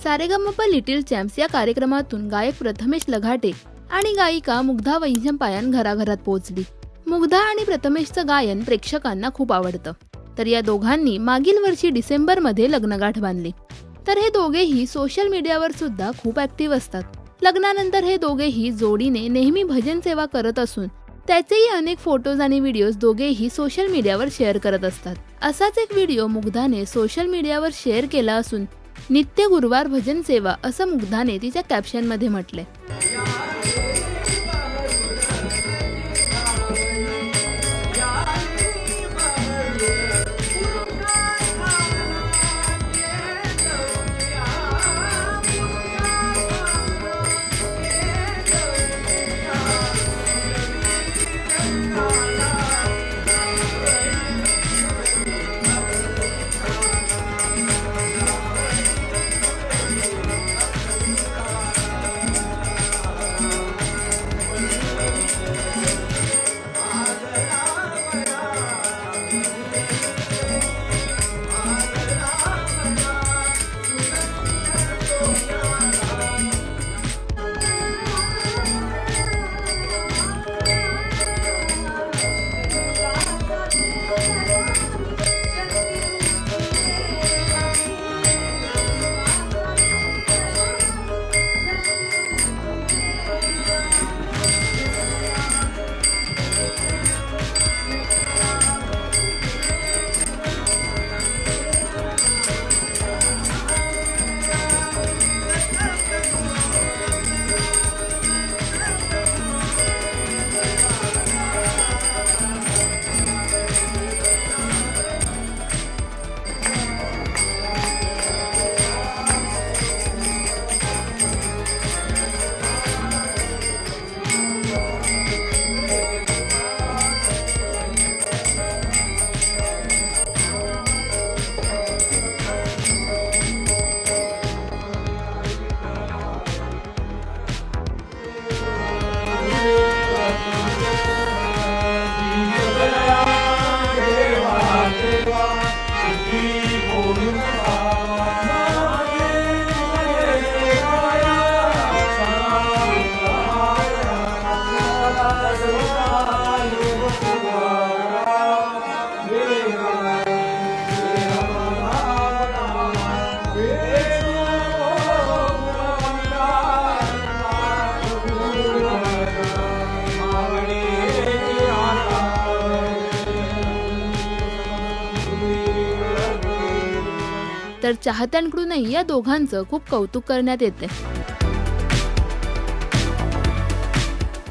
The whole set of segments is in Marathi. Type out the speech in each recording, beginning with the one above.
सारेगमप लिटिल चॅम्प्स या कार्यक्रमातून गायक प्रथमेश लघाटे आणि गायिका मुग्धा वैशंपायन घराघरात पोहोचली। मुग्धा आणि प्रथमेशचं गायन प्रेक्षकांना खूप आवडतं, तर या दोघांनी मागील वर्षी डिसेंबरमध्ये लग्नगाठ बांधली। तर हे दोघेही सोशल मीडियावर सुद्धा खूप ऍक्टिव्ह असतात। लग्नानंतर हे दोघेही जोडीने नेहमी भजन सेवा करत असून त्याचेही अनेक फोटोज आणि व्हिडिओज दोघेही सोशल मीडियावर शेअर करत असतात। असाच एक व्हिडिओ मुग्धाने सोशल मीडियावर शेअर केला असून नित्य गुरुवार भजन सेवा असं मुग्धाने तिच्या कॅप्शनमध्ये म्हटलंय। तर चाहत्यांकडूनही या दोघांचं खूप कौतुक करण्यात येते।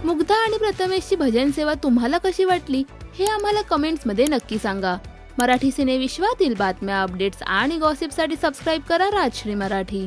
मुग्धा आणि प्रथमेशची भजन सेवा तुम्हाला कशी वाटली हे आम्हाला कमेंट्समध्ये नक्की सांगा। मराठी सिने विश्वातील बातम्या, अपडेट्स आणि गॉसिपसाठी सबस्क्राईब करा राजश्री मराठी।